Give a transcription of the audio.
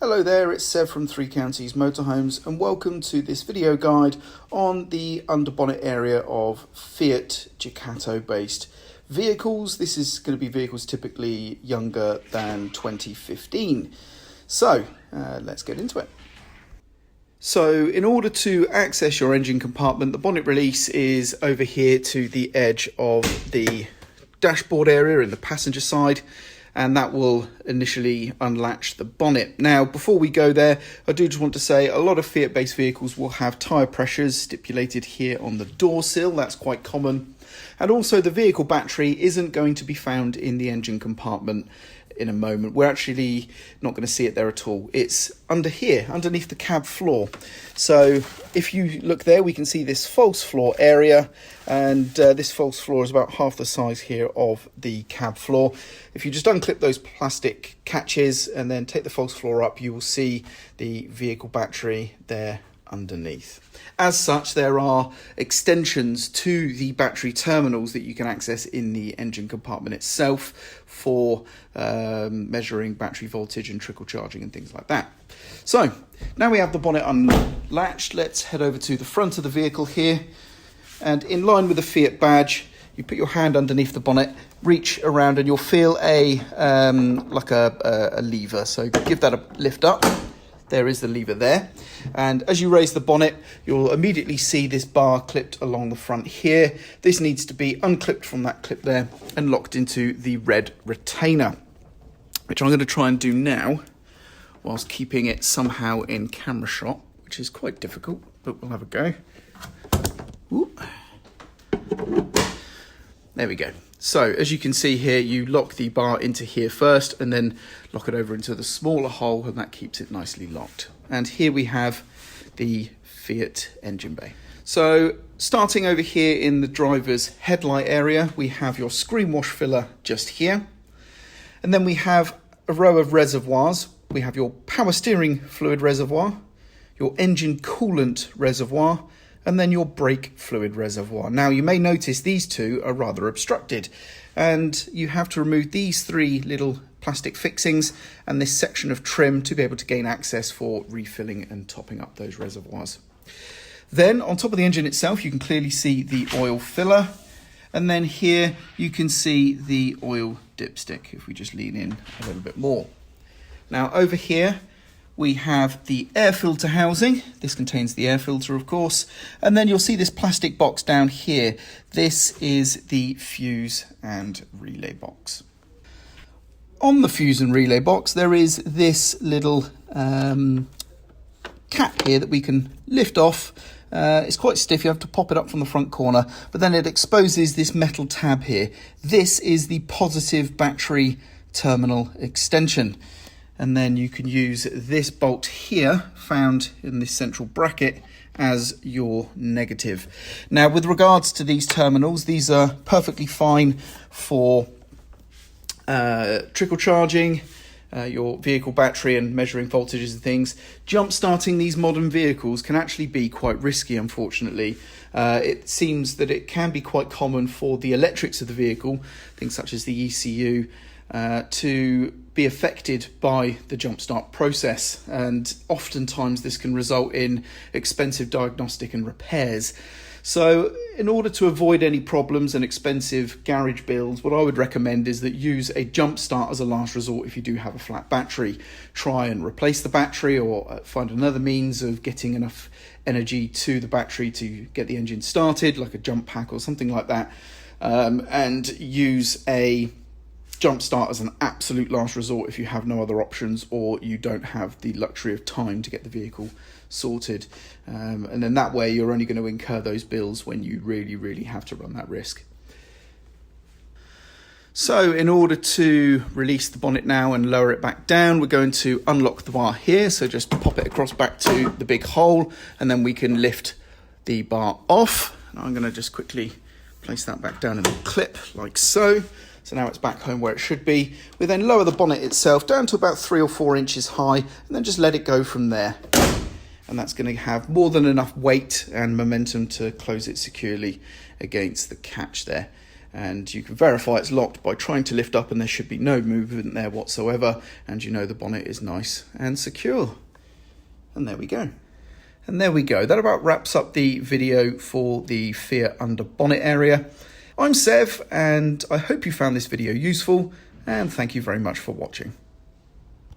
Hello there, it's Seb from Three Counties Motorhomes and welcome to this video guide on the underbonnet area of Fiat Ducato based vehicles. This is going to be vehicles typically younger than 2015. So let's get into it. So in order to access your engine compartment, the bonnet release is over here to the edge of the dashboard area in the passenger side, and that will initially unlatch the bonnet. Now, before we go there, I do just want to say a lot of Fiat-based vehicles will have tyre pressures stipulated here on the door sill. That's quite common. And also the vehicle battery isn't going to be found in the engine compartment in a moment. We're actually not going to see it there at all. It's under here, underneath the cab floor. So if you look there, we can see this false floor area, and this false floor is about half the size here of the cab floor. If you just unclip those plastic catches and then take the false floor up, you will see the vehicle battery there underneath. As such, there are extensions to the battery terminals that you can access in the engine compartment itself for measuring battery voltage and trickle charging and things like that. So now we have the bonnet unlatched, let's head over to the front of the vehicle here, and in line with the Fiat badge, you put your hand underneath the bonnet, reach around, and you'll feel a lever. So give that a lift up. There is the lever there, and as you raise the bonnet, you'll immediately see this bar clipped along the front here. This needs to be unclipped from that clip there and locked into the red retainer, which I'm going to try and do now whilst keeping it somehow in camera shot, which is quite difficult, but we'll have a go. Ooh. There we go. So as you can see here, you lock the bar into here first and then lock it over into the smaller hole, and that keeps it nicely locked. And here we have the Fiat engine bay. So starting over here in the driver's headlight area, we have your screen wash filler just here. And then we have a row of reservoirs. We have your power steering fluid reservoir, your engine coolant reservoir, and then your brake fluid reservoir. Now you may notice these two are rather obstructed, and you have to remove these three little plastic fixings and this section of trim to be able to gain access for refilling and topping up those reservoirs. Then on top of the engine itself, you can clearly see the oil filler, and then here you can see the oil dipstick if we just lean in a little bit more. Now over here we have the air filter housing. This contains the air filter, of course. And then you'll see this plastic box down here. This is the fuse and relay box. On the fuse and relay box, there is this little cap here that we can lift off. It's quite stiff, you have to pop it up from the front corner, but then it exposes this metal tab here. This is the positive battery terminal extension. And then you can use this bolt here, found in this central bracket, as your negative. Now, with regards to these terminals, these are perfectly fine for trickle charging, your vehicle battery and measuring voltages and things. Jump starting these modern vehicles can actually be quite risky, unfortunately. It seems that it can be quite common for the electrics of the vehicle, things such as the ECU, to be affected by the jump start process, and oftentimes this can result in expensive diagnostic and repairs. So in order to avoid any problems and expensive garage builds, what I would recommend is that use a jump start as a last resort if you do have a flat battery. Try and replace the battery or find another means of getting enough energy to the battery to get the engine started, like a jump pack or something like that, and use a jump start as an absolute last resort if you have no other options or you don't have the luxury of time to get the vehicle sorted. And then that way you're only going to incur those bills when you really have to run that risk. So in order to release the bonnet now and lower it back down, we're going to unlock the bar here. So just pop it across back to the big hole, and then we can lift the bar off. And I'm going to just quickly place that back down in the clip like so. So now it's back home where it should be. We then lower the bonnet itself down to about 3 or 4 inches high, and then just let it go from there. And that's going to have more than enough weight and momentum to close it securely against the catch there. and you can verify it's locked by trying to lift up, and there should be no movement there whatsoever, and you know the bonnet is nice and secure. And there we go. And there we go. That about wraps up the video for the Fiat Underbonnet area. I'm Sev, and I hope you found this video useful, and thank you very much for watching.